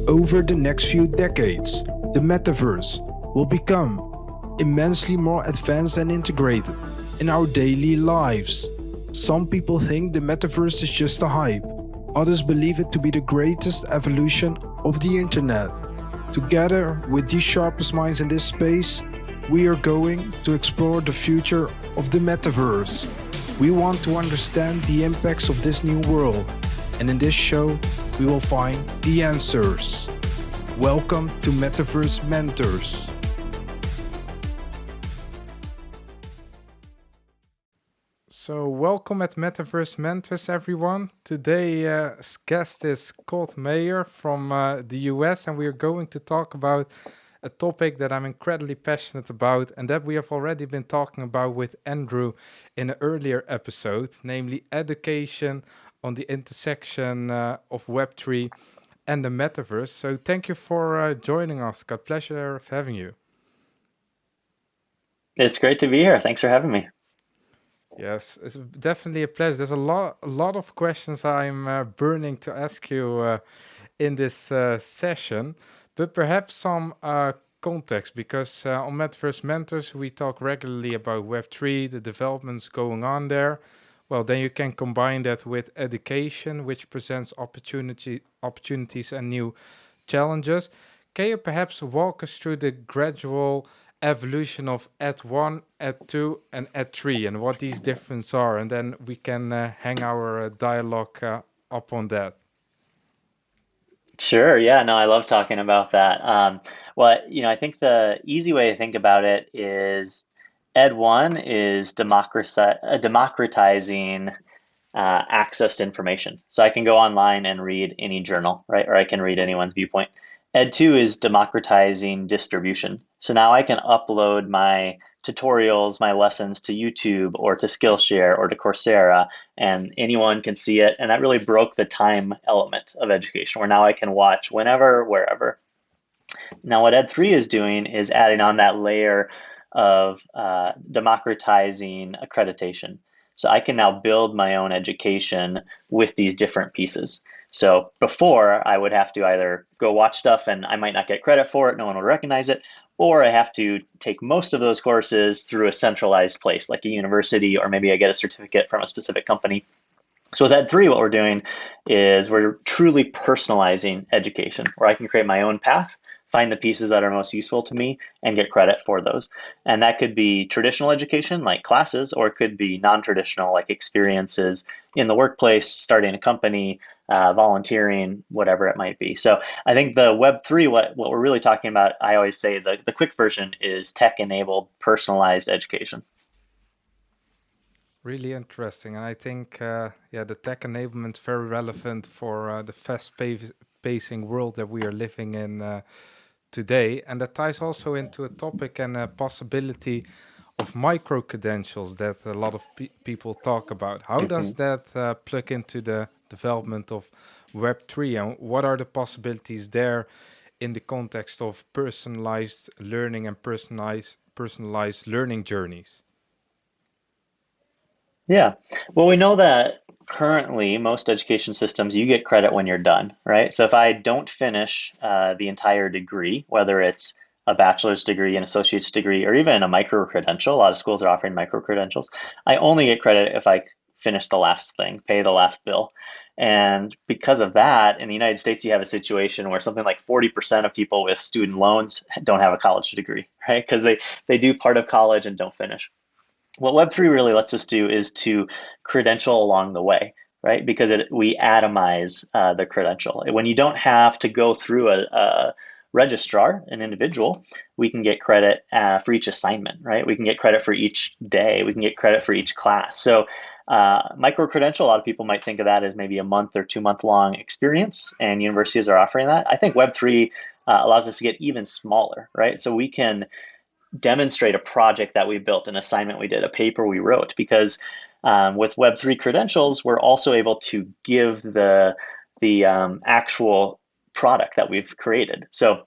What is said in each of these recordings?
Over the next few decades, the metaverse will become immensely more advanced and integrated in our daily lives. Some people think the metaverse is just a hype. Others believe it to be the greatest evolution of the internet. Together with the sharpest minds in this space, we are going to explore the future of the metaverse. We want to understand the impacts of this new world, and in this show, we will find the answers. Welcome to Metaverse Mentors. So welcome at Metaverse Mentors, everyone. Today's guest is called Meyer from the US, and we are going to talk about a topic that I'm incredibly passionate about, and that we have already been talking about with Andrew in an earlier episode, namely education on the intersection of Web3 and the Metaverse. So thank you for joining us. Got pleasure of having you. It's great to be here. Thanks for having me. Yes, it's definitely a pleasure. There's a lot of questions I'm burning to ask you in this session, but perhaps some context, because on Metaverse Mentors, we talk regularly about Web3, the developments going on there. Well, then you can combine that with education, which presents opportunities and new challenges. Can you perhaps walk us through the gradual evolution of Ed1, Ed2, and Ed3 and what these differences are? And then we can hang our dialogue up on that. Sure. Yeah, no, I love talking about that. I think the easy way to think about it is Ed1 is democratizing access to information. So I can go online and read any journal, right? Or I can read anyone's viewpoint. Ed2 is democratizing distribution. So now I can upload my tutorials, my lessons to YouTube or to Skillshare or to Coursera, and anyone can see it. And that really broke the time element of education, where now I can watch whenever, wherever. Now, what Ed3 is doing is adding on that layer of democratizing accreditation. So I can now build my own education with these different pieces. So before, I would have to either go watch stuff and I might not get credit for it, no one would recognize it, or I have to take most of those courses through a centralized place like a university, or maybe I get a certificate from a specific company. So with Ed3, what we're doing is we're truly personalizing education, where I can create my own path, find the pieces that are most useful to me, and get credit for those. And that could be traditional education like classes, or it could be non-traditional like experiences in the workplace, starting a company, volunteering, whatever it might be. So I think the Web3, what we're really talking about, I always say the quick version is tech-enabled personalized education. Really interesting. And I think, the tech enablement is very relevant for the fast-pacing world that we are living in today. And that ties also into a topic and a possibility of micro-credentials that a lot of people talk about. How does that plug into the development of Web3, and what are the possibilities there in the context of personalized learning and personalized learning journeys? Yeah. Well, we know that currently most education systems, you get credit when you're done, right? So if I don't finish the entire degree, whether it's a bachelor's degree, an associate's degree, or even a micro-credential, a lot of schools are offering micro-credentials, I only get credit if I finish the last thing, pay the last bill. And because of that, in the United States, you have a situation where something like 40% of people with student loans don't have a college degree, right? Because they do part of college and don't finish. What Web3 really lets us do is to credential along the way, right? Because we atomize the credential. When you don't have to go through a registrar, an individual, we can get credit for each assignment, right? We can get credit for each day. We can get credit for each class. So micro-credential, a lot of people might think of that as maybe a month or 2 month long experience, and universities are offering that. I think Web3 allows us to get even smaller, right? So we can demonstrate a project that we built, an assignment we did, a paper we wrote, because with Web3 credentials, we're also able to give the actual product that we've created. So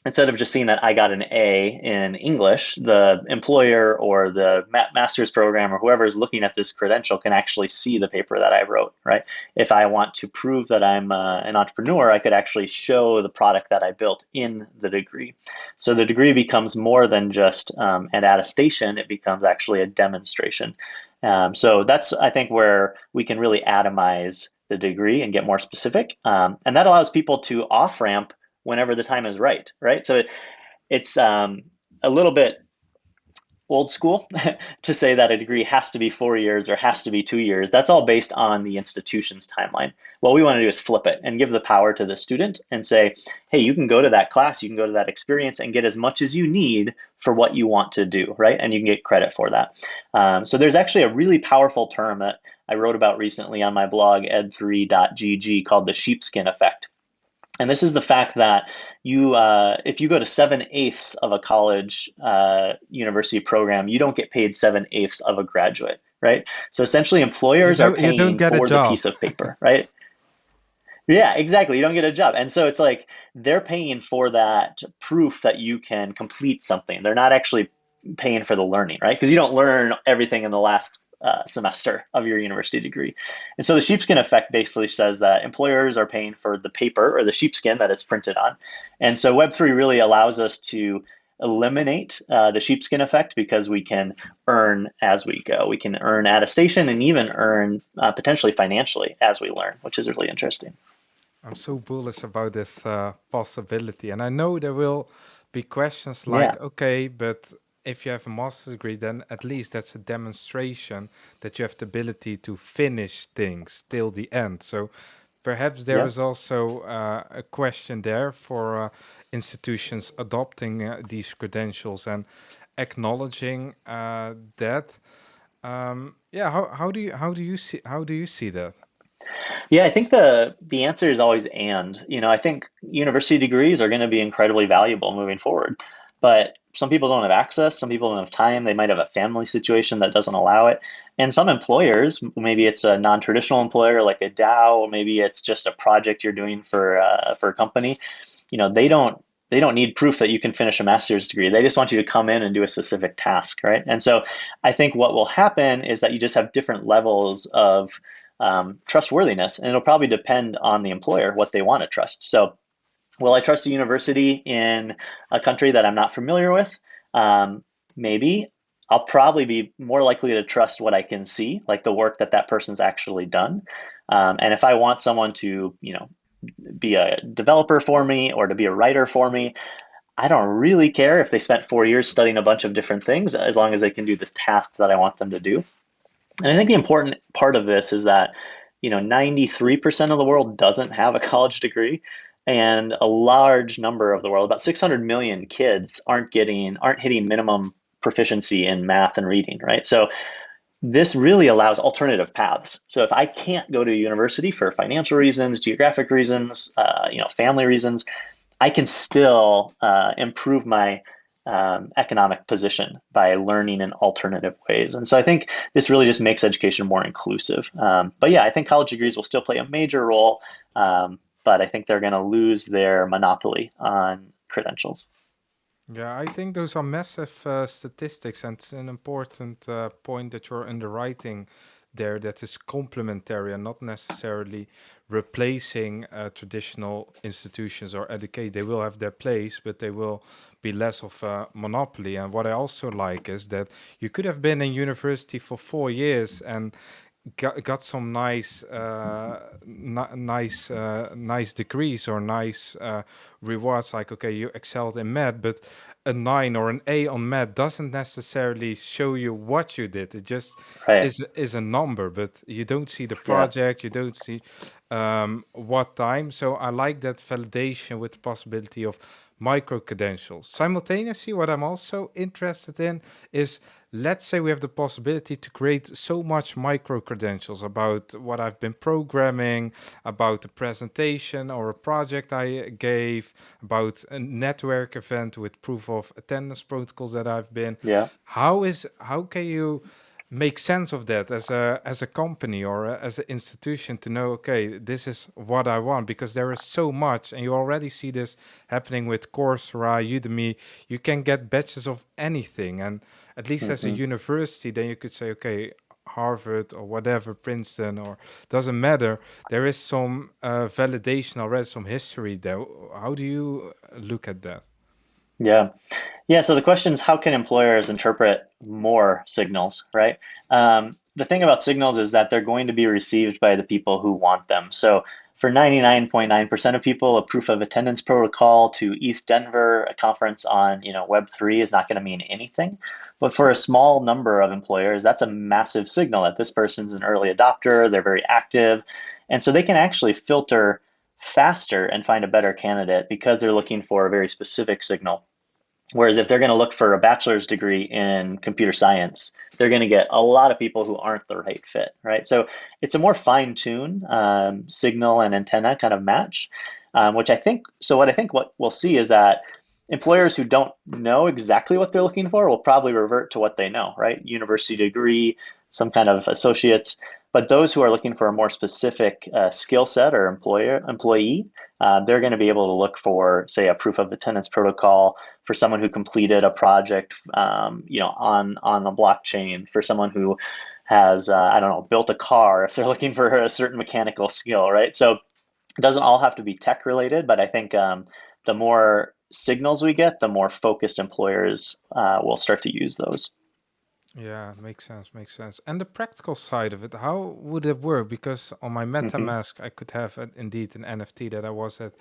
instead of just seeing that I got an A in English, the employer or the master's program or whoever is looking at this credential can actually see the paper that I wrote, right? If I want to prove that I'm an entrepreneur, I could actually show the product that I built in the degree. So the degree becomes more than just an attestation, it becomes actually a demonstration. So that's, I think, where we can really atomize the degree and get more specific. And that allows people to off ramp whenever the time is right, right? So it's a little bit old school to say that a degree has to be 4 years or has to be 2 years. That's all based on the institution's timeline. What we want to do is flip it and give the power to the student and say, hey, you can go to that class, you can go to that experience and get as much as you need for what you want to do, right? And you can get credit for that. So there's actually a really powerful term that I wrote about recently on my blog, ed3.gg, called the sheepskin effect. And this is the fact that if you go to 7/8 of a college university program, you don't get paid 7/8 of a graduate, right? So essentially, You employers are don't paying get a for the job. piece of paper, right? Yeah, exactly. You don't get a job. And so it's like they're paying for that proof that you can complete something. They're not actually paying for the learning, right? Because you don't learn everything in the last semester of your university degree. And so the sheepskin effect basically says that employers are paying for the paper or the sheepskin that it's printed on. And so Web3 really allows us to eliminate the sheepskin effect because we can earn as we go. We can earn attestation and even earn potentially financially as we learn, which is really interesting. I'm so bullish about this possibility. And I know there will be questions Yeah. like, okay, but if you have a master's degree, then at least that's a demonstration that you have the ability to finish things till the end. So perhaps there Yeah. is also a question there for institutions adopting these credentials and acknowledging that. Yeah, how do you see that? Yeah, I think the answer is always and. I think university degrees are going to be incredibly valuable moving forward. But some people don't have access, some people don't have time, they might have a family situation that doesn't allow it. And some employers, maybe it's a non-traditional employer like a DAO, or maybe it's just a project you're doing for a company, they don't need proof that you can finish a master's degree. They just want you to come in and do a specific task, right? And so I think what will happen is that you just have different levels of trustworthiness, and it'll probably depend on the employer what they want to trust. So, will I trust a university in a country that I'm not familiar with? Maybe. I'll probably be more likely to trust what I can see, like the work that that person's actually done. And if I want someone to, be a developer for me or to be a writer for me, I don't really care if they spent 4 years studying a bunch of different things, as long as they can do the task that I want them to do. And I think the important part of this is that, 93% of the world doesn't have a college degree. And a large number of the world, about 600 million kids, aren't hitting minimum proficiency in math and reading, right? So this really allows alternative paths. So if I can't go to a university for financial reasons, geographic reasons, family reasons, I can still improve my economic position by learning in alternative ways. And so I think this really just makes education more inclusive. But yeah, I think college degrees will still play a major role, but I think they're going to lose their monopoly on credentials. Yeah, I think those are massive statistics, and it's an important point that you're underwriting there, that is complementary and not necessarily replacing traditional institutions or educate. They will have their place, but they will be less of a monopoly. And what I also like is that you could have been in university for 4 years and got some nice degrees or nice rewards, like, okay, you excelled in math, but a 9 or an A on math doesn't necessarily show you what you did. It just Right. is a number, but you don't see the Yeah. project, you don't see what time. So I like that validation with the possibility of micro credentials. Simultaneously, what I'm also interested in is, let's say we have the possibility to create so much micro credentials about what I've been programming, about the presentation or a project I gave, about a network event with proof of attendance protocols that I've been. Yeah. How can you make sense of that as a company or as an institution to know, okay, this is what I want, because there is so much, and you already see this happening with Coursera, Udemy. You can get batches of anything, and at least as a Hmm. university, then you could say, okay, Harvard or whatever, Princeton, or doesn't matter. There is some validation already, some history there. How do you look at that? Yeah. Yeah, so the question is, how can employers interpret more signals, right? The thing about signals is that they're going to be received by the people who want them. So for 99.9% of people, a proof of attendance protocol to ETH Denver, a conference on, Web3 is not going to mean anything. But for a small number of employers, that's a massive signal that this person's an early adopter, they're very active. And so they can actually filter faster and find a better candidate because they're looking for a very specific signal. Whereas if they're going to look for a bachelor's degree in computer science, they're going to get a lot of people who aren't the right fit, right? So it's a more fine-tuned signal and antenna kind of match, which I think. So what I think what we'll see is that employers who don't know exactly what they're looking for will probably revert to what they know, right? University degree, some kind of associates. But those who are looking for a more specific skill set or employee, they're going to be able to look for, say, a proof of attendance protocol for someone who completed a project, on the blockchain, for someone who has, I don't know, built a car, if they're looking for a certain mechanical skill, right? So it doesn't all have to be tech related, but I think the more signals we get, the more focused employers will start to use those. Yeah, makes sense, makes sense. And the practical side of it, how would it work? Because on my Hmm. MetaMask, I could have indeed an NFT that I was at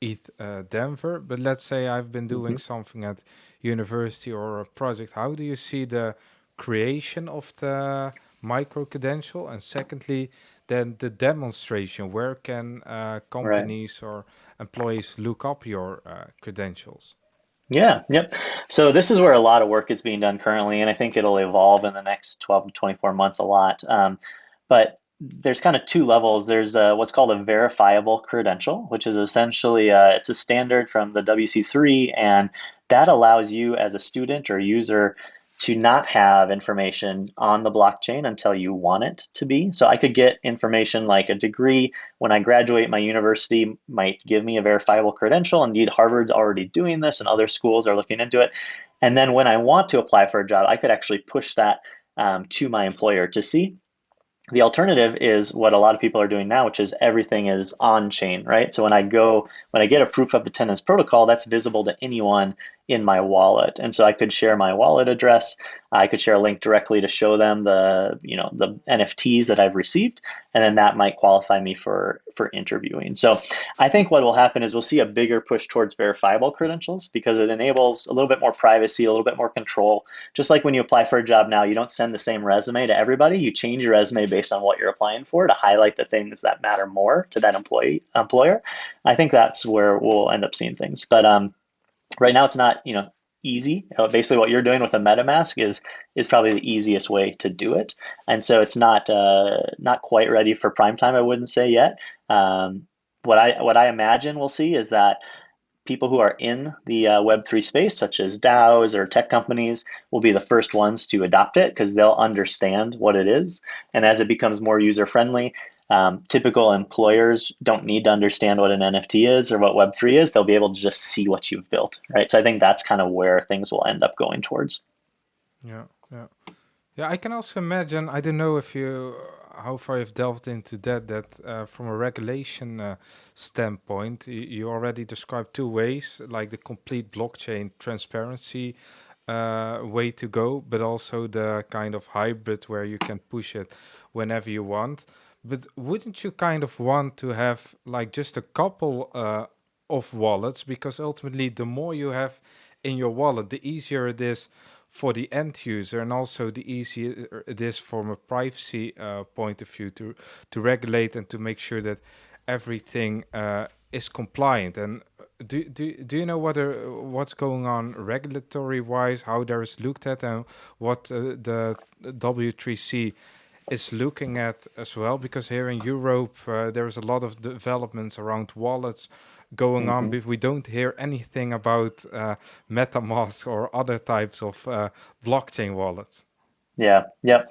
ETH Denver. But let's say I've been doing Hmm. something at university or a project. How do you see the creation of the micro credential? And secondly, then the demonstration. Where can Right. companies or employees look up your credentials? Yeah, yep. So this is where a lot of work is being done currently, and I think it'll evolve in the next 12 to 24 months a lot. But there's kind of two levels. There's what's called a verifiable credential, which is essentially it's a standard from the WC3, and that allows you as a student or user to not have information on the blockchain until you want it to be. So I could get information like a degree when I graduate. My university might give me a verifiable credential. Indeed, Harvard's already doing this, and other schools are looking into it. And then when I want to apply for a job, I could actually push that to my employer to see. The alternative is what a lot of people are doing now, which is everything is on chain, right? So when I get a proof of attendance protocol, that's visible to anyone in my wallet. And so I could share my wallet address. I could share a link directly to show them the NFTs that I've received, and then that might qualify me for interviewing. So I think what will happen is we'll see a bigger push towards verifiable credentials because it enables a little bit more privacy, a little bit more control. Just like when you apply for a job now, you don't send the same resume to everybody. You change your resume based on what you're applying for to highlight the things that matter more to that employer. I think that's where we'll end up seeing things. But right now, it's not easy. Basically, what you're doing with a MetaMask is probably the easiest way to do it, and so it's not quite ready for prime time. I wouldn't say yet. What I imagine we'll see is that people who are in the Web3 space, such as DAOs or tech companies, will be the first ones to adopt it because they'll understand what it is. And as it becomes more user friendly, typical employers don't need to understand what an NFT is or what Web3 is. They'll be able to just see what you've built, right? So I think that's kind of where things will end up going towards. Yeah, yeah. Yeah, I can also imagine. I don't know if you how far you've delved into that. That from a regulation standpoint, you already described two ways, like the complete blockchain transparency way to go, but also the kind of hybrid where you can push it whenever you want. But wouldn't you kind of want to have like just a couple of wallets? Because ultimately, the more you have in your wallet, the easier it is for the end user, and also the easier it is from a privacy point of view to regulate and to make sure that everything is compliant. And do you know what's going on regulatory wise, how there is looked at, and what the W3C is looking at as well? Because here in Europe, there is a lot of developments around wallets going on, Hmm. but we don't hear anything about MetaMask or other types of blockchain wallets. Yeah. Yep.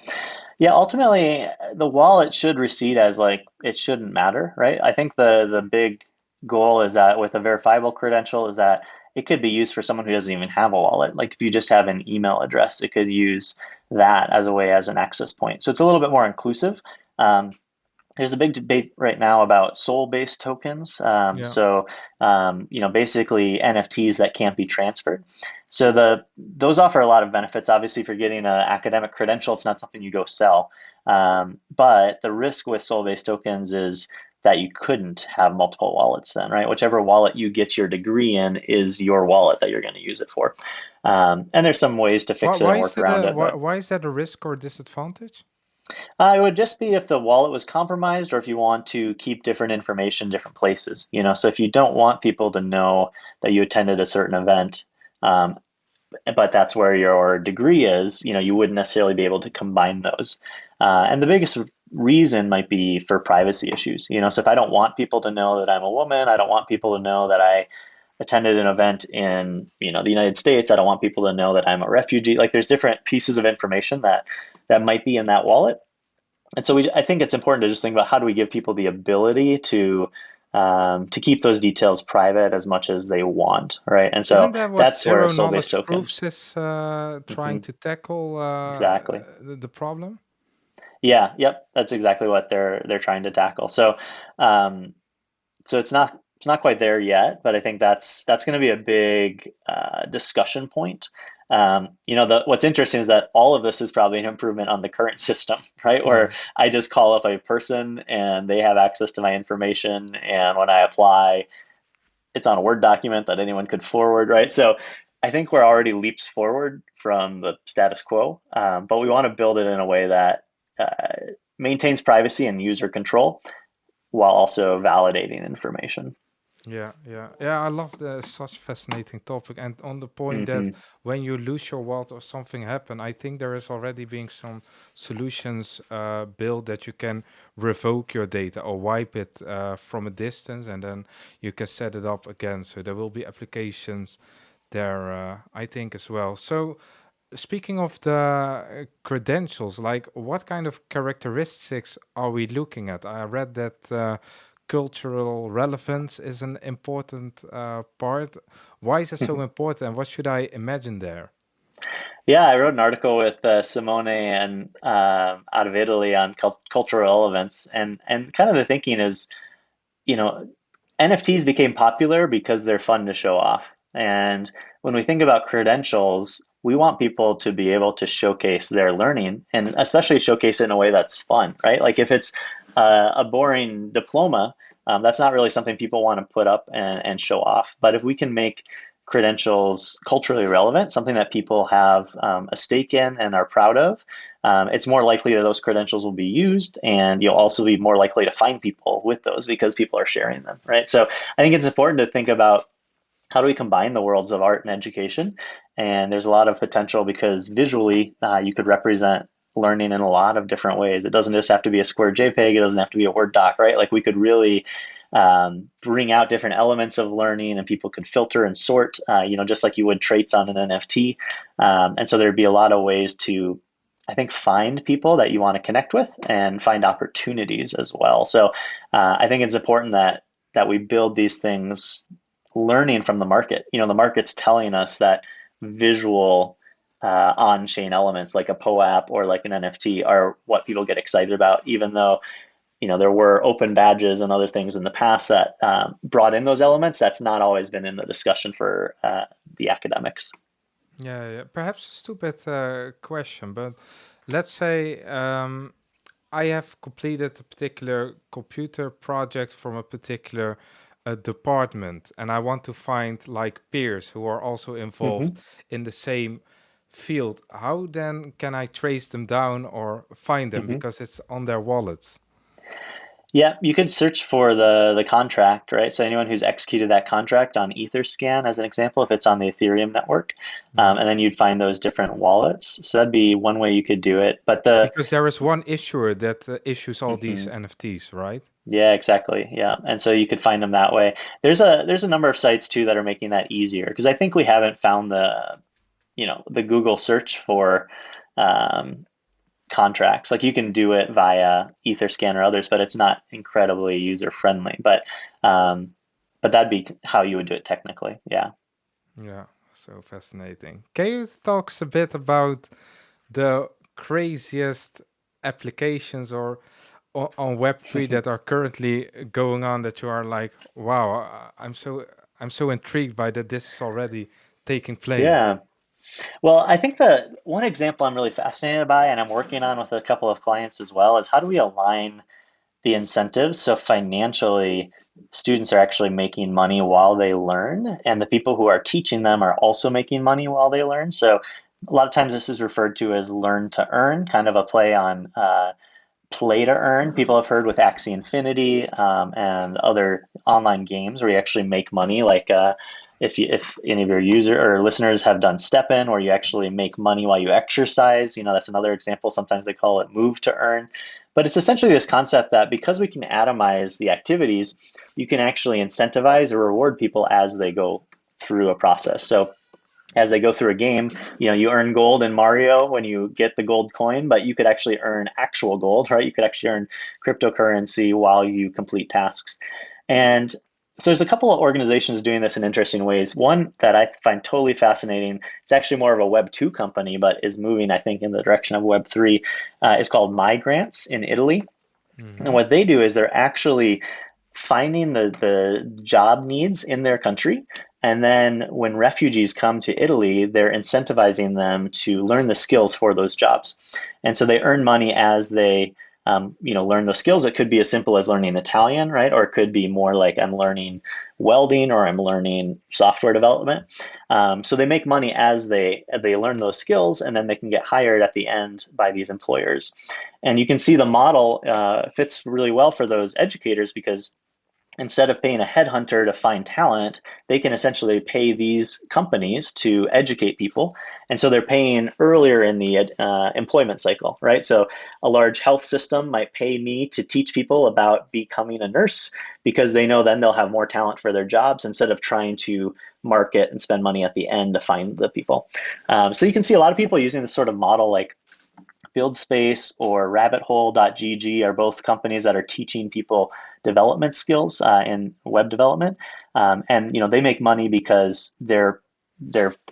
Yeah. Ultimately, the wallet should recede as like it shouldn't matter, right? I think the big goal is that with a verifiable credential is that it could be used for someone who doesn't even have a wallet. Like if you just have an email address, it could use that as a way as an access point. So it's a little bit more inclusive. Um, there's a big debate right now about soul-based tokens. Yeah. Basically NFTs that can't be transferred. So those offer a lot of benefits. Obviously, if you're getting an academic credential, it's not something you go sell. But the risk with soul-based tokens is that you couldn't have multiple wallets then, right? Whichever wallet you get your degree in is your wallet that you're going to use it for. And there's some ways to Why, fix it why and is work that around a it, but why is that a risk or disadvantage? it would just be if the wallet was compromised or if you want to keep different information different places, So if you don't want people to know that you attended a certain event, um, but that's where your degree is, you wouldn't necessarily be able to combine those. And the biggest reason might be for privacy issues, So if I don't want people to know that I'm a woman, I don't want people to know that I attended an event in, the United States, I don't want people to know that I'm a refugee. Like there's different pieces of information that might be in that wallet. And so I think it's important to just think about how do we give people the ability to keep those details private as much as they want, right? And so Isn't that what that's where zero soul-based knowledge tokens. proofs is trying Hmm. to tackle Exactly. the problem? Yeah. Yep. That's exactly what they're trying to tackle. Um, so it's not quite there yet, but I think that's going to be a big discussion point. What's interesting is that all of this is probably an improvement on the current system, right? Where Mm. I just call up a person and they have access to my information, and when I apply, it's on a Word document that anyone could forward, right? So I think we're already leaps forward from the status quo, but we want to build it in a way that maintains privacy and user control while also validating information. Yeah, yeah, yeah. I love the such fascinating topic, and on the point that Hmm. when you lose your wallet or something happen, I think there is already being some solutions built that you can revoke your data or wipe it from a distance, and then you can set it up again. So there will be applications there, I think as well. So speaking of the credentials, like what kind of characteristics are we looking at? I read that cultural relevance is an important part. Why is it so important? And what should I imagine there? Yeah, I wrote an article with Simone and out of Italy on cultural relevance, and kind of the thinking is, you know, NFTs became popular because they're fun to show off. And when we think about credentials, we want people to be able to showcase their learning and especially showcase it in a way that's fun, right? Like if it's a boring diploma, that's not really something people want to put up and show off. But if we can make credentials culturally relevant, something that people have a stake in and are proud of, it's more likely that those credentials will be used, and you'll also be more likely to find people with those because people are sharing them, right? So I think it's important to think about how do we combine the worlds of art and education, and there's a lot of potential because visually you could represent learning in a lot of different ways. It doesn't just have to be a square JPEG. It doesn't have to be a Word doc, right? Like we could really bring out different elements of learning, and people could filter and sort, just like you would traits on an NFT. And so there'd be a lot of ways to, I think, find people that you want to connect with and find opportunities as well. So I think it's important that we build these things learning from the market. The market's telling us that visual on-chain elements like a POAP or like an NFT are what people get excited about, even though there were open badges and other things in the past that brought in those elements. That's not always been in the discussion for the academics. Yeah, yeah. Perhaps a stupid question, but let's say I have completed a particular computer project from a particular department, and I want to find like peers who are also involved Hmm. in the same field. How then can I trace them down or find them Hmm. because it's on their wallets? Yeah, you could search for the contract, right? So anyone who's executed that contract on Etherscan, as an example, if it's on the Ethereum network, Yeah. and then you'd find those different wallets. So that'd be one way you could do it. But the Because there is one issuer that issues all these Mhm. NFTs, right? Yeah, exactly. Yeah. And so you could find them that way. There's a number of sites too that are making that easier because I think we haven't found the Google search for contracts. Like you can do it via Etherscan or others, but it's not incredibly user friendly. But that'd be how you would do it technically. Yeah. Yeah, so fascinating. Can you talk a bit about the craziest applications or on Web3 that are currently going on that you are like, wow, I'm so intrigued by that this is already taking place. Yeah. Well, I think the one example I'm really fascinated by, and I'm working on with a couple of clients as well, is how do we align the incentives so financially students are actually making money while they learn, and the people who are teaching them are also making money while they learn. So a lot of times this is referred to as learn to earn, kind of a play on play to earn. People have heard with Axie Infinity and other online games where you actually make money. Like if any of your user or listeners have done Step In, where you actually make money while you exercise, that's another example. Sometimes they call it move to earn. But it's essentially this concept that because we can atomize the activities, you can actually incentivize or reward people as they go through a process. So as they go through a game, you earn gold in Mario when you get the gold coin, but you could actually earn actual gold, right? You could actually earn cryptocurrency while you complete tasks. And so there's a couple of organizations doing this in interesting ways. One that I find totally fascinating, it's actually more of a Web 2 company, but is moving, I think, in the direction of Web 3, is called Migrants in Italy. And Hmm. what they do is they're actually finding the job needs in their country. And then when refugees come to Italy, they're incentivizing them to learn the skills for those jobs. And so they earn money as they learn those skills. It could be as simple as learning Italian, right? Or it could be more like I'm learning welding or I'm learning software development. So they make money as they learn those skills, and then they can get hired at the end by these employers. And you can see the model fits really well for those educators because instead of paying a headhunter to find talent, they can essentially pay these companies to educate people. And so they're paying earlier in the employment cycle, right? So a large health system might pay me to teach people about becoming a nurse because they know then they'll have more talent for their jobs instead of trying to market and spend money at the end to find the people. So you can see a lot of people using this sort of model like FieldSpace or RabbitHole.gg are both companies that are teaching people development skills in web development, and they make money because they're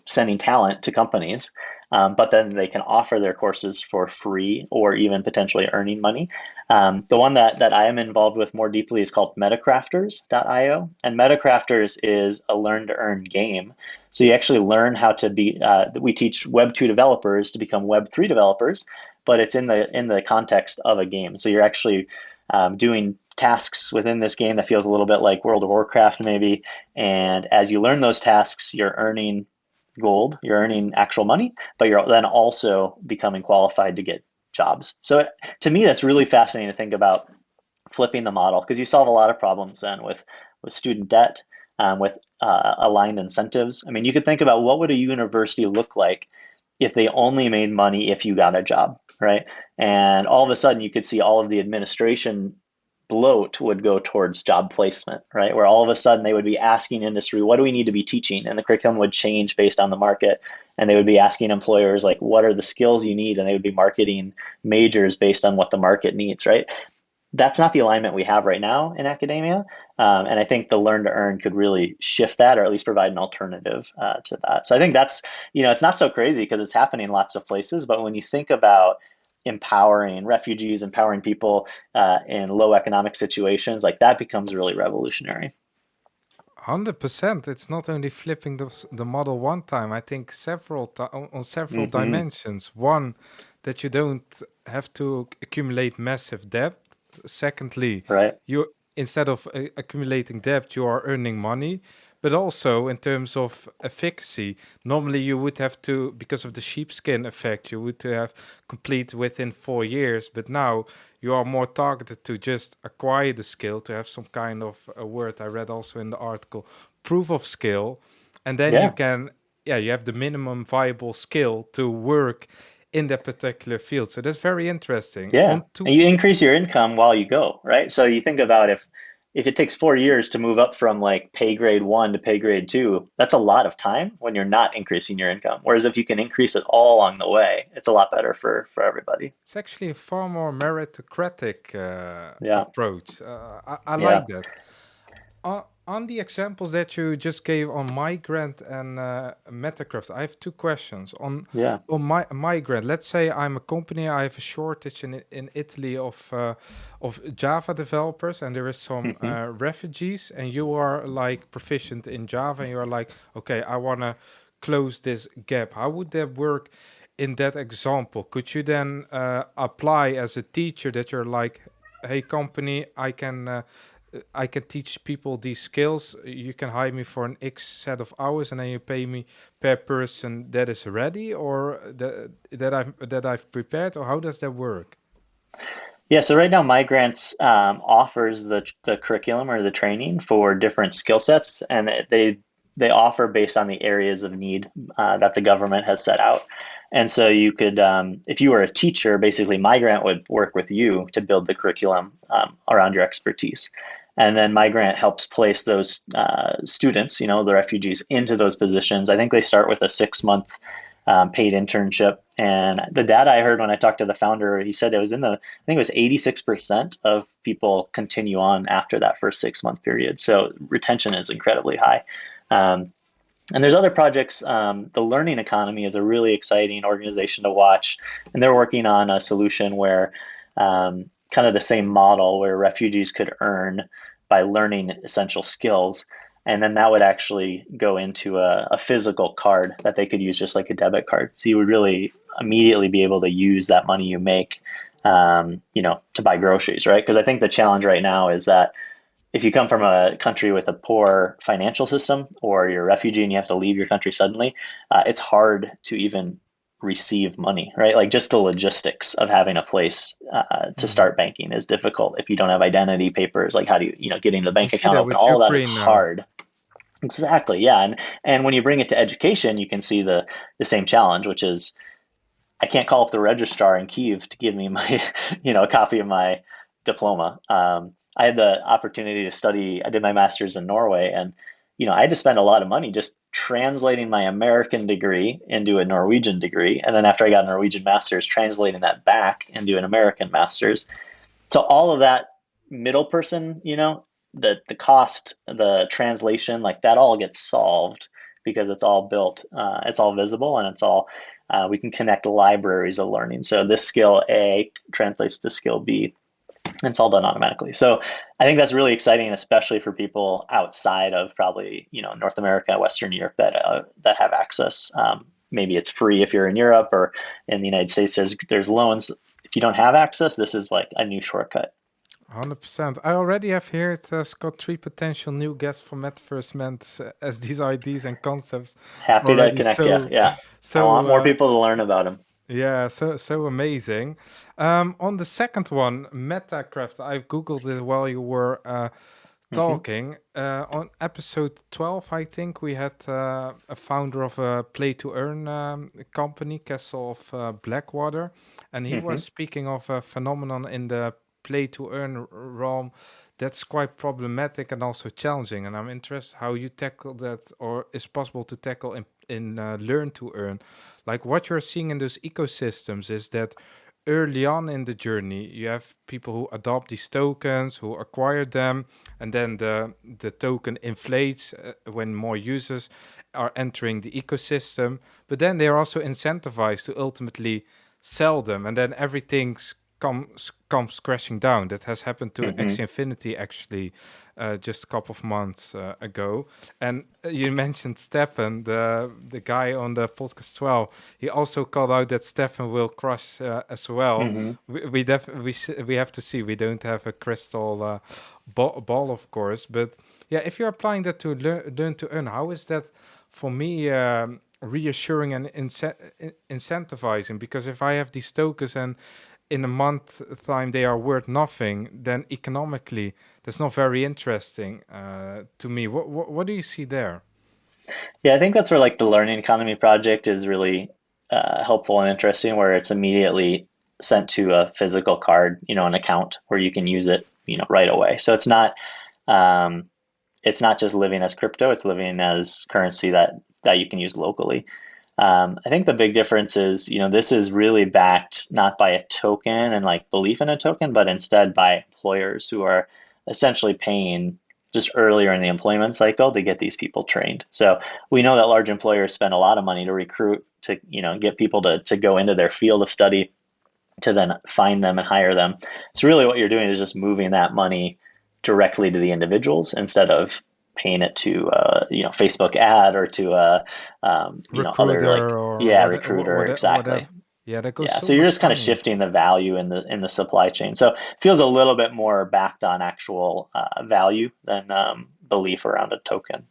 sending talent to companies, but then they can offer their courses for free or even potentially earning money. The one that I am involved with more deeply is called Metacrafters.io, and Metacrafters is a learn to earn game. So you actually learn how to be. We teach Web 2 developers to become Web 3 developers, but it's in the context of a game. So you're actually doing tasks within this game that feels a little bit like World of Warcraft, maybe. And as you learn those tasks, you're earning gold, you're earning actual money, but you're then also becoming qualified to get jobs. So to me, that's really fascinating to think about flipping the model because you solve a lot of problems then with student debt, with aligned incentives. I mean, you could think about what would a university look like if they only made money if you got a job, right? And all of a sudden, you could see all of the administration bloat would go towards job placement, right? Where all of a sudden they would be asking industry, what do we need to be teaching? And the curriculum would change based on the market. And they would be asking employers, like, what are the skills you need? And they would be marketing majors based on what the market needs, right? That's not the alignment we have right now in academia. And I think the learn to earn could really shift that or at least provide an alternative to that. So I think that's, it's not so crazy because it's happening in lots of places. But when you think about empowering refugees, empowering people in low economic situations, like that becomes really revolutionary. 100%. It's not only flipping the model one time. I think on several Hmm. dimensions. One, that you don't have to accumulate massive debt. Secondly, Right. you instead of accumulating debt, you are earning money. But also in terms of efficacy, normally you would have to, because of the sheepskin effect, you would to have complete within 4 years. But now you are more targeted to just acquire the skill, to have some kind of a word I read also in the article, proof of skill, and then you Yeah. can, yeah, you have the minimum viable skill to work in that particular field. So that's very interesting. Yeah. On to And you increase your income while you go, right? So you think about if it takes 4 years to move up from like pay grade 1 to pay grade 2, that's a lot of time when you're not increasing your income. Whereas if you can increase it all along the way, it's a lot better for everybody. It's actually a far more meritocratic Yeah. approach. I Yeah. like that. On the examples that you just gave on Migrant and Metacraft, I have two questions. Yeah. On Migrant, let's say I'm a company, I have a shortage in Italy of Java developers, and there is some Hmm. refugees, and you are like proficient in Java, and you're like, okay, I want to close this gap. How would that work in that example? Could you then apply as a teacher that you're like, hey company, I can teach people these skills. You can hire me for an X set of hours, and then you pay me per person that is ready, or that I've prepared, or how does that work? Yeah, so right now Migrants offers the curriculum or the training for different skill sets, and they offer based on the areas of need that the government has set out. And so you could, if you were a teacher, basically Migrant would work with you to build the curriculum around your expertise. And then Migrant helps place those students, the refugees, into those positions. I think they start with a 6 month paid internship. And the data I heard when I talked to the founder, he said it was I think it was 86% of people continue on after that first 6 month period. So retention is incredibly high. And there's other projects. The Learning Economy is a really exciting organization to watch, and they're working on a solution where kind of the same model where refugees could earn by learning essential skills, and then that would actually go into a physical card that they could use just like a debit card. So you would really immediately be able to use that money you make, to buy groceries, right? Because I think the challenge right now is that if you come from a country with a poor financial system, or you're a refugee and you have to leave your country suddenly, it's hard to even receive money, right? Like just the logistics of having a place to Hmm. start banking is difficult. If you don't have identity papers, like how do you, getting the We bank see account that open, with all of that is Ukraine now. hard. Exactly. Yeah. And when you bring it to education, you can see the same challenge, which is I can't call up the registrar in Kyiv to give me my, a copy of my diploma. I had the opportunity to study. I did my master's in Norway, and I had to spend a lot of money just translating my American degree into a Norwegian degree, and then after I got a Norwegian master's, translating that back into an American master's. So all of that middle person, the cost, the translation, like that all gets solved because it's all built, it's all visible, and it's all we can connect libraries of learning. So this skill A translates to skill B, and it's all done automatically. So I think that's really exciting, especially for people outside of probably North America, Western Europe that have access. Maybe it's free if you're in Europe, or in the United States. There's loans. If you don't have access, this is like a new shortcut. 100%. I already have here it has got three potential new guests for Metaverse Mentors as these ideas and concepts Happy to already connect you. so Yeah, I so want more people to learn about them. yeah, so amazing. On the second one, Metacraft, I've googled it while you were Hmm. talking. On episode 12, I think we had a founder of a play to earn company, Castle of Blackwater, and he was Hmm. speaking of a phenomenon in the play to earn realm that's quite problematic and also challenging. And I'm interested how you tackle that, or is possible to tackle in learn to earn. Like what you're seeing in those ecosystems is that early on in the journey, you have people who adopt these tokens, who acquire them, and then the token inflates when more users are entering the ecosystem. But then they are also incentivized to ultimately sell them, and then everything comes crashing down. That has happened to Hmm. Axie Infinity actually just a couple of months ago. And you mentioned Stefan, the guy on the podcast 12. He also called out that Stefan will crush as well. Hmm. We have to see. We don't have a crystal ball, of course. But yeah, if you're applying that to learn to earn, how is that for me reassuring and incentivizing? Because if I have these tokens and in a month time they are worth nothing, then economically that's not very interesting to me. What do you see there? Yeah, I think that's where like the learning economy project is really helpful and interesting, where it's immediately sent to a physical card, an account where you can use it, right away. So it's not Um, it's not just living as crypto, it's living as currency that you can use locally. I think the big difference is, this is really backed not by a token and like belief in a token, but instead by employers who are essentially paying just earlier in the employment cycle to get these people trained. So we know that large employers spend a lot of money to recruit, to, get people to go into their field of study, to then find them and hire them. So really what you're doing is just moving that money directly to the individuals instead of paying it to Facebook ad or to other like, Recruiter or yeah, recruiter. whatever. Exactly. Yeah, that goes Yeah, so so you're much just kind of money. shifting the value in the supply chain. So it feels a little bit more backed on actual value than belief around a token.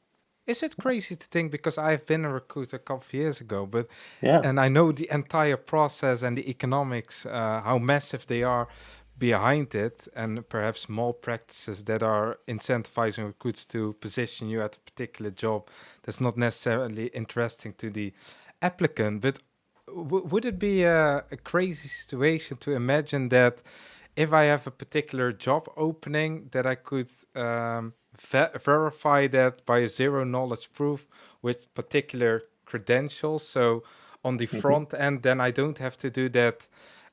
Is it crazy to think, because I've been a recruiter a couple of years ago, but Yeah. and I know the entire process and the economics, how massive they are behind it, and perhaps small practices that are incentivizing recruits to position you at a particular job that's not necessarily interesting to the applicant. But would it be a crazy situation to imagine that if I have a particular job opening, that I could verify that by a zero knowledge proof with particular credentials? So on the Hmm. front end, then I don't have to do that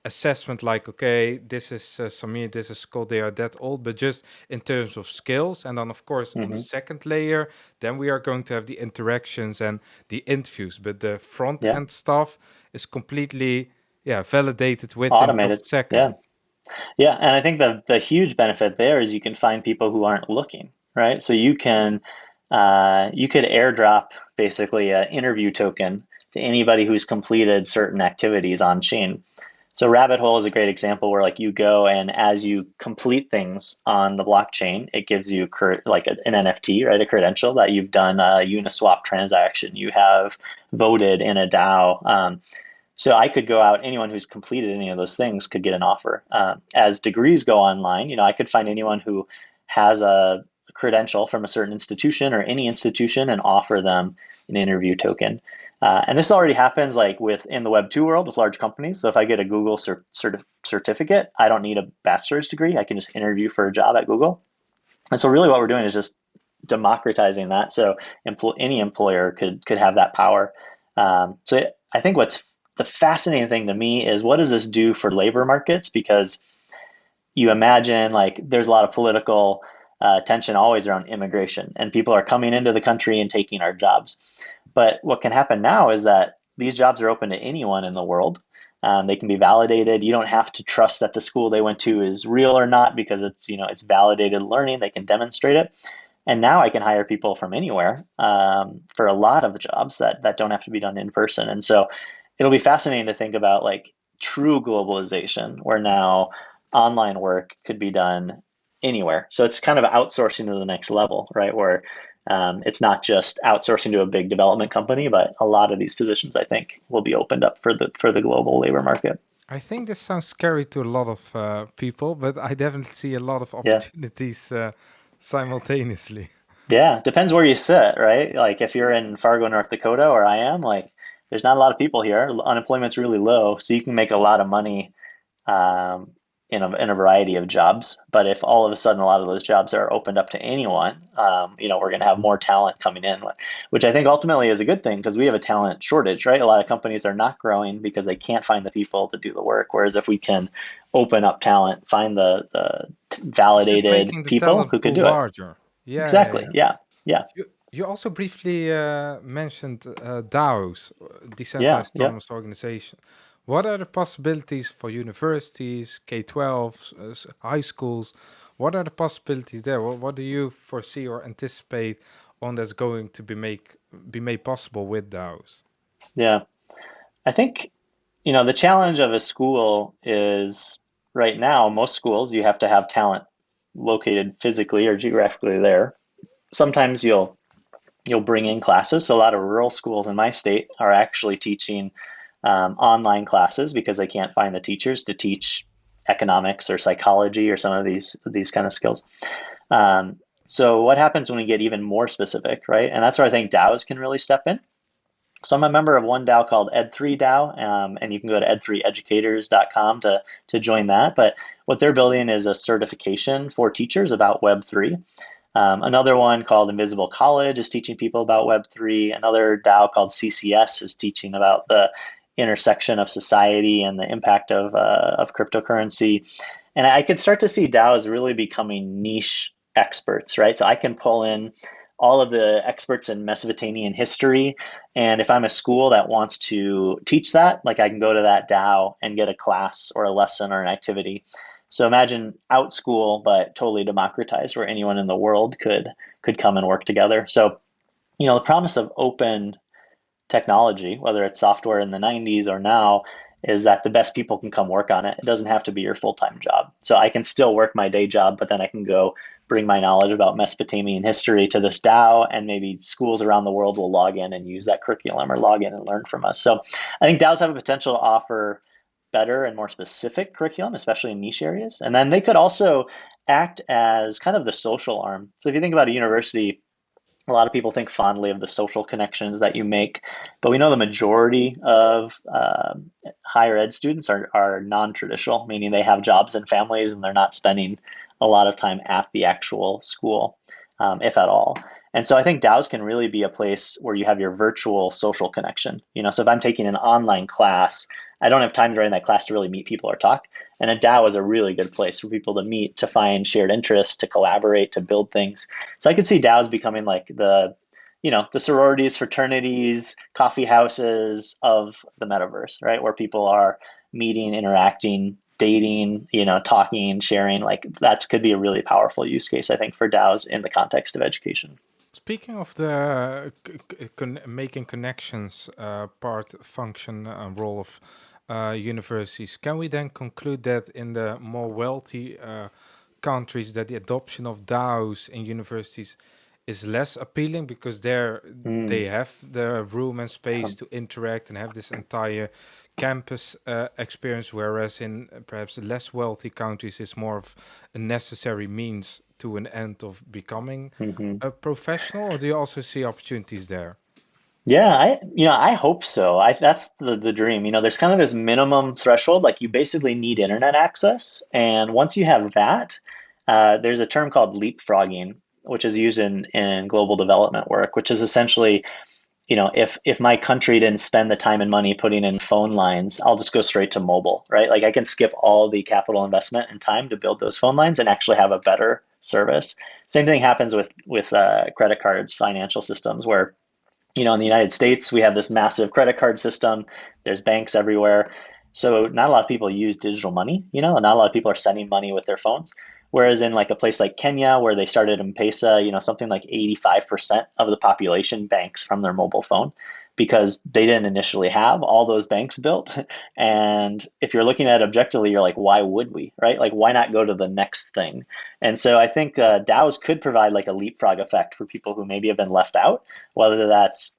assessment like, okay, this is Samir, this is Scott, they are that old, but just in terms of skills. And then, of course, on the Hmm. second layer, then we are going to have the interactions and the interviews. But the front Yeah. end stuff is completely, yeah, validated within a couple Automated. of seconds. Yeah. Yeah, and I think the huge benefit there is you can find people who aren't looking, right? So you could airdrop basically an interview token to anybody who's completed certain activities on chain. So Rabbit Hole is a great example where like you go and as you complete things on the blockchain, it gives you like an NFT, right? A credential that you've done a Uniswap transaction, you have voted in a DAO. So I could go out, anyone who's completed any of those things could get an offer. As degrees go online, I could find anyone who has a credential from a certain institution or any institution and offer them an interview token. And this already happens like in the Web2 world with large companies. So if I get a Google certificate, I don't need a bachelor's degree. I can just interview for a job at Google. And so really what we're doing is just democratizing that. So any employer could have that power. So I think what's the fascinating thing to me is what does this do for labor markets? Because you imagine like there's a lot of political tension always around immigration, and people are coming into the country and taking our jobs. But what can happen now is that these jobs are open to anyone in the world. They can be validated. You don't have to trust that the school they went to is real or not because it's validated learning. They can demonstrate it. And now I can hire people from anywhere for a lot of the jobs that don't have to be done in person. And so it'll be fascinating to think about like true globalization, where now online work could be done anywhere. So it's kind of outsourcing to the next level, right? Where it's not just outsourcing to a big development company, but a lot of these positions I think will be opened up for the global labor market. I think this sounds scary to a lot of people, but I definitely see a lot of Yeah. opportunities simultaneously. Yeah, depends where you sit, right? Like if you're in Fargo, North Dakota, or I am, like there's not a lot of people here. Unemployment's really low, so you can make a lot of money um, in a variety of jobs. But if all of a sudden a lot of those jobs are opened up to anyone, we're going to have more talent coming in, which I think ultimately is a good thing because we have a talent shortage, right? A lot of companies are not growing because they can't find the people to do the work. Whereas if we can open up talent, find the Just validated making the people talent who could pool do it. larger. Yeah, yeah, Exactly. yeah. Yeah. Yeah. You also briefly mentioned DAOs, Yeah. decentralized Yeah. autonomous organization. What are the possibilities for universities, K-12, high schools? What are the possibilities there? What do you foresee or anticipate on that's going to be made possible with DAOs? Yeah. I think, the challenge of a school is right now, most schools, you have to have talent located physically or geographically there. Sometimes you'll bring in classes. So a lot of rural schools in my state are actually teaching online classes because they can't find the teachers to teach economics or psychology or some of these kind of skills. So what happens when we get even more specific, right? And that's where I think DAOs can really step in. So I'm a member of one DAO called Ed3 DAO, and you can go to ed3educators.com to join that. But what they're building is a certification for teachers about Web3. Another one called Invisible College is teaching people about Web3. Another DAO called CCS is teaching about the intersection of society and the impact of cryptocurrency. And I could start to see DAOs really becoming niche experts, right? So I can pull in all of the experts in Mesopotamian history. And if I'm a school that wants to teach that, like I can go to that DAO and get a class or a lesson or an activity. So imagine out school, but totally democratized, where anyone in the world could come and work together. So, the promise of open technology, whether it's software in the 90s or now, is that the best people can come work on it. It doesn't have to be your full-time job. So I can still work my day job, but then I can go bring my knowledge about Mesopotamian history to this DAO, and maybe schools around the world will log in and use that curriculum or log in and learn from us. So I think DAOs have a potential to offer better and more specific curriculum, especially in niche areas. And then they could also act as kind of the social arm. So if you think about a university, a lot of people think fondly of the social connections that you make, but we know the majority of higher ed students are non-traditional, meaning they have jobs and families and they're not spending a lot of time at the actual school, if at all. And so I think DAOs can really be a place where you have your virtual social connection. So if I'm taking an online class, I don't have time during that class to really meet people or talk. And a DAO is a really good place for people to meet, to find shared interests, to collaborate, to build things. So I could see DAOs becoming like the sororities, fraternities, coffee houses of the metaverse, right? Where people are meeting, interacting, dating, talking, sharing. Like that could be a really powerful use case, I think, for DAOs in the context of education. Speaking of the making connections part, function, role of universities, can we then conclude that in the more wealthy countries that the adoption of DAOs in universities is less appealing because there they Mm, have the room and yeah. space to interact and have this entire campus experience, whereas in perhaps less wealthy countries it's more of a necessary means to an end of becoming hmm a professional, or do you also see opportunities there? Yeah, I hope so. That's the dream. There's kind of this minimum threshold, like you basically need internet access, and once you have that, there's a term called leapfrogging, which is used in global development work, which is essentially, if my country didn't spend the time and money putting in phone lines, I'll just go straight to mobile, right? Like I can skip all the capital investment and time to build those phone lines and actually have a better service. Same thing happens with credit cards, financial systems, where in the United States, we have this massive credit card system. There's banks everywhere. So not a lot of people use digital money, and not a lot of people are sending money with their phones. Whereas in like a place like Kenya, where they started M-Pesa, something like 85% of the population banks from their mobile phone because they didn't initially have all those banks built. And if you're looking at it objectively, you're like, why would we, right? Like, why not go to the next thing? And so I think DAOs could provide like a leapfrog effect for people who maybe have been left out, whether that's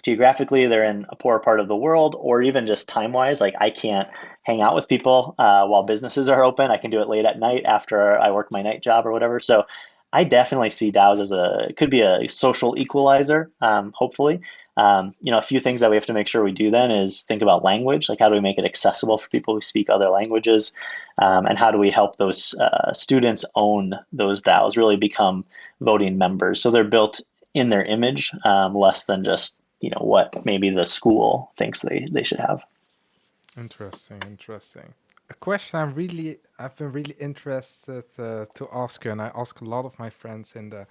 geographically they're in a poor part of the world, or even just time wise, like I can't hang out with people while businesses are open. I can do it late at night after I work my night job or whatever. So I definitely see DAOs as could be a social equalizer, hopefully. A few things that we have to make sure we do then is think about language, like how do we make it accessible for people who speak other languages, and how do we help those students own those DAOs, really become voting members, so they're built in their image, less than just what maybe the school thinks they should have. Interesting, interesting. A question I've been really interested to ask you, and I ask a lot of my friends in the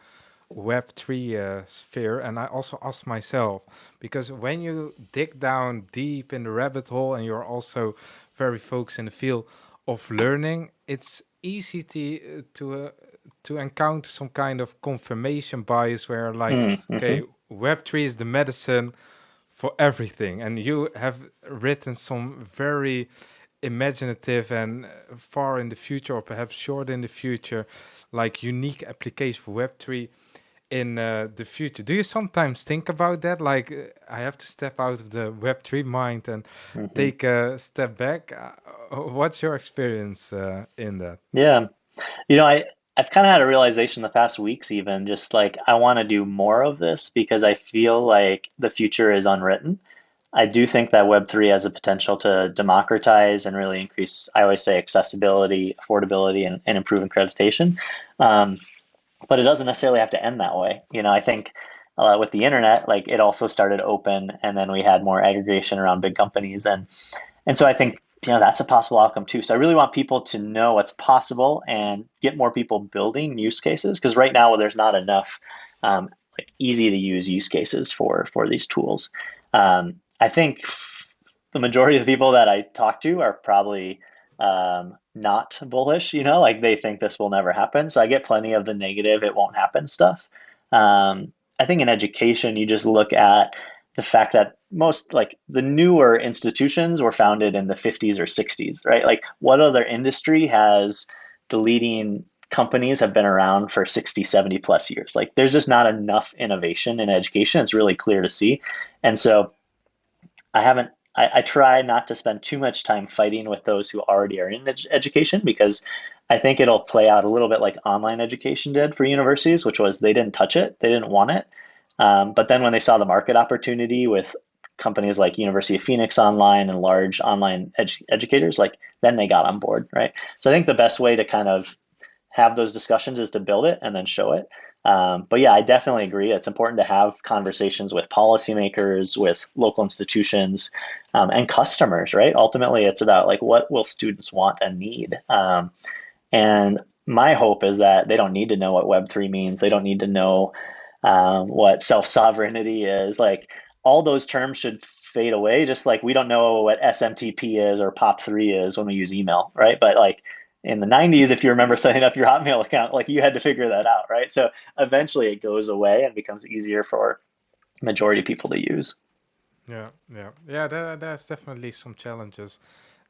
Web3 sphere, and I also ask myself, because when you dig down deep in the rabbit hole and you're also very focused in the field of learning, it's easy to encounter some kind of confirmation bias where like, okay, Mm-hmm. Web3 is the medicine for everything, and you have written some very imaginative and far in the future, or perhaps short in the future, like unique application for Web3 in the future. Do you sometimes think about that? Like, I have to step out of the Web3 mind and Mm-hmm. take a step back. What's your experience in that? Yeah. I've kind of had a realization the past weeks, even just like I want to do more of this because I feel like the future is unwritten. I do think that Web3 has a potential to democratize and really increase, I always say, accessibility, affordability, and improve accreditation. Um, but it doesn't necessarily have to end that way. I think with the internet, like it also started open, and then we had more aggregation around big companies, and so I think that's a possible outcome too. So I really want people to know what's possible and get more people building use cases, because right now there's not enough like easy to use use cases for these tools. I think the majority of the people that I talk to are probably not bullish, like they think this will never happen. So I get plenty of the negative, it won't happen stuff. I think in education, you just look at the fact that most like the newer institutions were founded in the 50s or 60s, right? Like what other industry has the leading companies have been around for 60, 70 plus years? Like there's just not enough innovation in education. It's really clear to see. And so I haven't I try not to spend too much time fighting with those who already are in education, because I think it'll play out a little bit like online education did for universities, which was they didn't touch it, they didn't want it. But then when they saw the market opportunity with companies like University of Phoenix Online and large online educators, like then they got on board, right? So I think the best way to kind of have those discussions is to build it and then show it. But yeah, I definitely agree. It's important to have conversations with policymakers, with local institutions, and customers, right? Ultimately, it's about like what will students want and need. And my hope is that they don't need to know what Web3 means. They don't need to know what self-sovereignty is. Like all those terms should fade away, just like we don't know what SMTP is or POP3 is when we use email, right? But like in the 90s, if you remember setting up your Hotmail account, like you had to figure that out, right? So eventually it goes away and becomes easier for majority of people to use. Yeah, yeah, yeah. There's definitely some challenges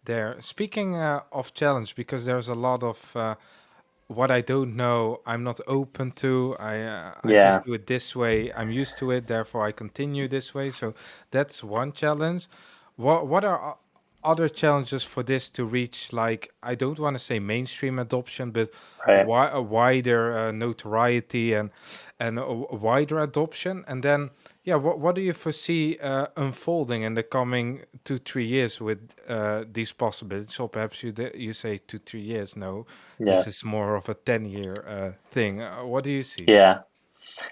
there. Speaking of challenge, because there's a lot of what I don't know, I'm not open to. I just Yeah, do it this way. I'm used to it, therefore I continue this way. So that's one challenge. What are other challenges for this to reach? Like I don't want to say mainstream adoption, but right. a wider notoriety and a wider adoption. And then yeah, what do you foresee unfolding in the coming 2 3 years with these possibilities? So perhaps you say 2 3 years. No, this Yeah, is more of a 10-year thing. What do you see? yeah.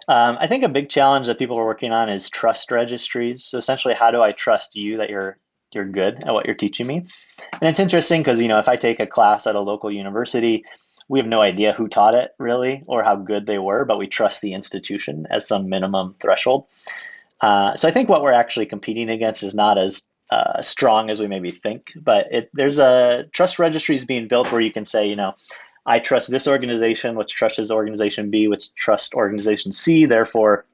I think a big challenge that people are working on is trust registries. So essentially, how do I trust you that you're good at what you're teaching me? And it's interesting because if I take a class at a local university, we have no idea who taught it really or how good they were, but we trust the institution as some minimum threshold. So I think what we're actually competing against is not as strong as we maybe think, but there's a trust registries being built where you can say, I trust this organization, which trusts organization B, which trusts organization C. Therefore,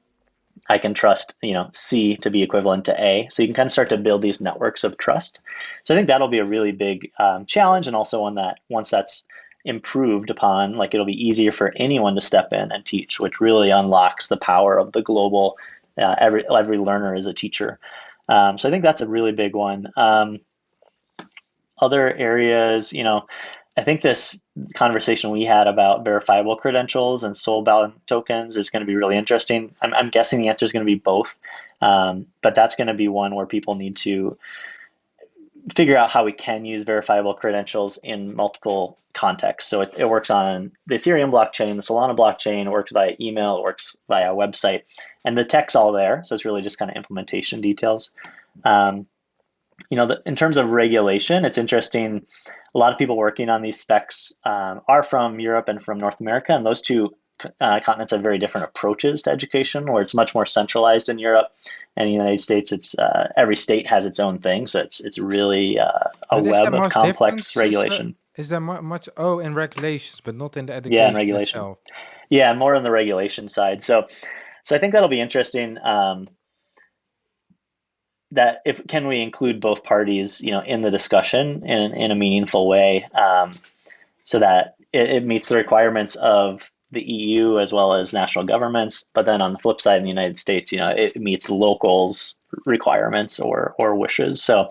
I can trust, C to be equivalent to A. So you can kind of start to build these networks of trust. So I think that'll be a really big challenge, and also one that once that's improved upon, like it'll be easier for anyone to step in and teach, which really unlocks the power of the global. Every learner is a teacher. So I think that's a really big one. Other areas, I think this conversation we had about verifiable credentials and soul-bound tokens is going to be really interesting. I'm guessing the answer is going to be both, but that's going to be one where people need to figure out how we can use verifiable credentials in multiple contexts. So it works on the Ethereum blockchain, the Solana blockchain, it works via email, it works via website, and the tech's all there. So it's really just kind of implementation details. Um, in terms of regulation, it's interesting. A lot of people working on these specs are from Europe and from North America, and those two continents have very different approaches to education, where it's much more centralized in Europe. And in the United States, it's every state has its own thing, so it's really a But is there web of much complex differences? regulation. Is there much? Oh, in regulations, but not in the Yeah, and education regulation. itself. Yeah, more on the regulation side. So I think that'll be interesting. That if can we include both parties, in the discussion in a meaningful way, so that it meets the requirements of the EU as well as national governments. But then on the flip side, in the United States, it meets locals' requirements or wishes. So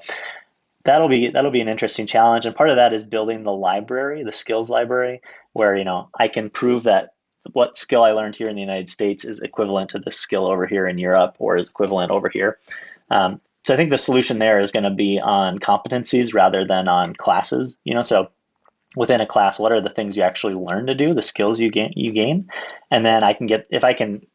that'll be an interesting challenge. And part of that is building the library, the skills library, where I can prove that what skill I learned here in the United States is equivalent to the skill over here in Europe or is equivalent over here. So I think the solution there is going to be on competencies rather than on classes. So within a class, what are the things you actually learn to do, the skills you gain, and then I can get, if I can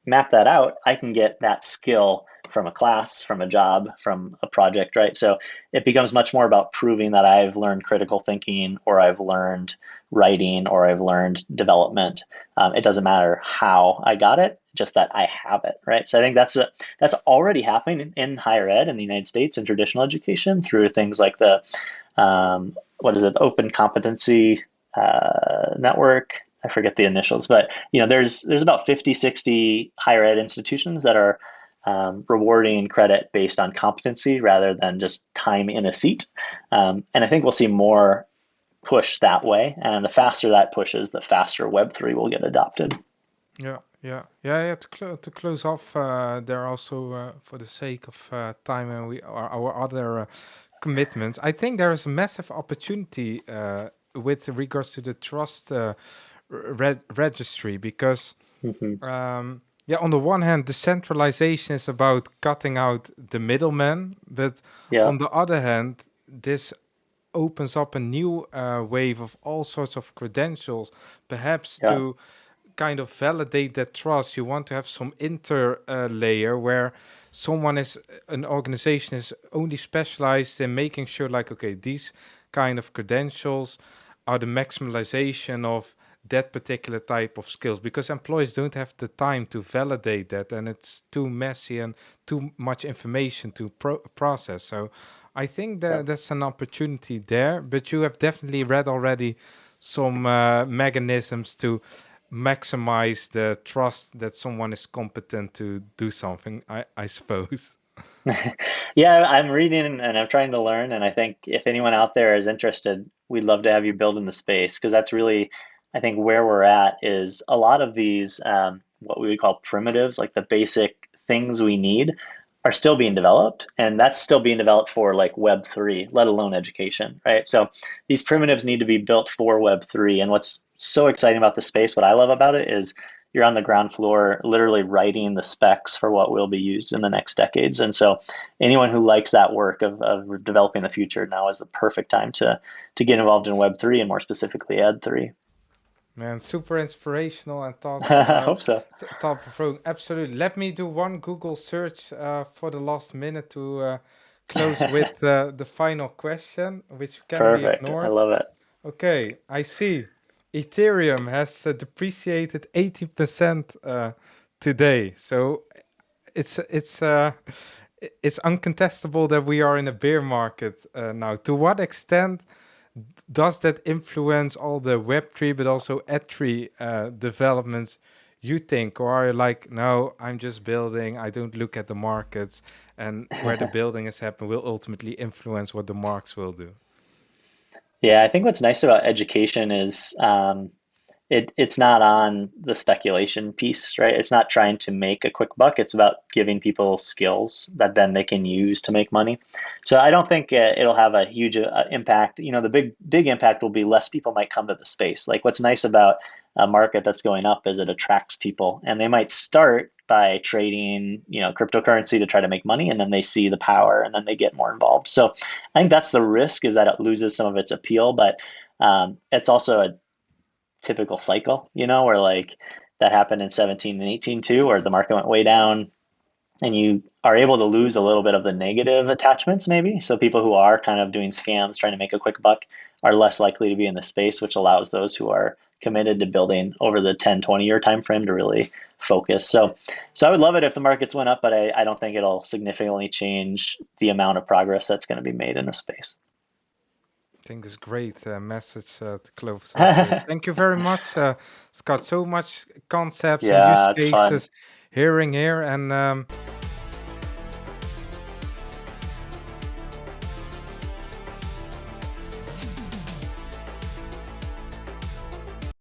map that out, I can get that skill from a class, from a job, from a project, right? So it becomes much more about proving that I've learned critical thinking, or I've learned writing, or I've learned development. It doesn't matter how I got it, just that I have it, right? So I think that's already happening in higher ed in the United States and traditional education through things like the what is it, Open Competency Network. I forget the initials, but there's about 50, 60 higher ed institutions that are rewarding credit based on competency rather than just time in a seat. And I think we'll see more push that way. And the faster that pushes, the faster Web3 will get adopted. Yeah. To close off, there also for the sake of time and our other commitments, I think there is a massive opportunity with regards to the trust registry because Mm-hmm. on the one hand, decentralization is about cutting out the middleman, but Yeah, on the other hand, this opens up a new wave of all sorts of credentials, perhaps yeah, to kind of validate that trust. You want to have some inter layer where an organization is only specialized in making sure, like, okay, these kind of credentials are the maximization of that particular type of skills, because employees don't have the time to validate that, and it's too messy and too much information to process. So I think yeah. that that's an opportunity there, but you have definitely read already some mechanisms to maximize the trust that someone is competent to do something, I suppose. Yeah, I'm reading and I'm trying to learn. And I think if anyone out there is interested, we'd love to have you build in the space, because that's really, I think, where we're at is a lot of these, what we would call primitives, like the basic things we need, are still being developed. And that's still being developed for like Web3, let alone education, right? So these primitives need to be built for Web3. And what's so exciting about the space, what I love about it, is you're on the ground floor, literally writing the specs for what will be used in the next decades. And so anyone who likes that work of developing the future, now is the perfect time to get involved in Web3, and more specifically Ed3. Man, super inspirational and I hope so. thought provoking. Absolutely. Let me do one Google search for the last minute to close with the final question, which can be Perfect. I ignored. love it. Okay, I see. Ethereum has depreciated 80% today. So it's uncontestable that we are in a bear market now. To what extent does that influence all the Web3 but also Ed3 developments, you think? Or are you like, no, I'm just building, I don't look at the markets, and where the building has happened will ultimately influence what the marks will do? Yeah, I think what's nice about education is it's not on the speculation piece, right? It's not trying to make a quick buck. It's about giving people skills that then they can use to make money. So I don't think it'll have a huge impact. The big impact will be less people might come to the space. Like, what's nice about a market that's going up is it attracts people, and they might start by trading, cryptocurrency to try to make money, and then they see the power, and then they get more involved. So I think that's the risk, is that it loses some of its appeal, but it's also a typical cycle, where like that happened in 17 and 18 too, where the market went way down, and you are able to lose a little bit of the negative attachments maybe. So people who are kind of doing scams, trying to make a quick buck, are less likely to be in the space, which allows those who are committed to building over the 10, 20-year time frame to really focus. So I would love it if the markets went up, but I don't think it'll significantly change the amount of progress that's going to be made in the space. I think it's great message to close off with. Thank you very much, Scott. So much concepts and use Yeah, it's fun. cases hearing here. And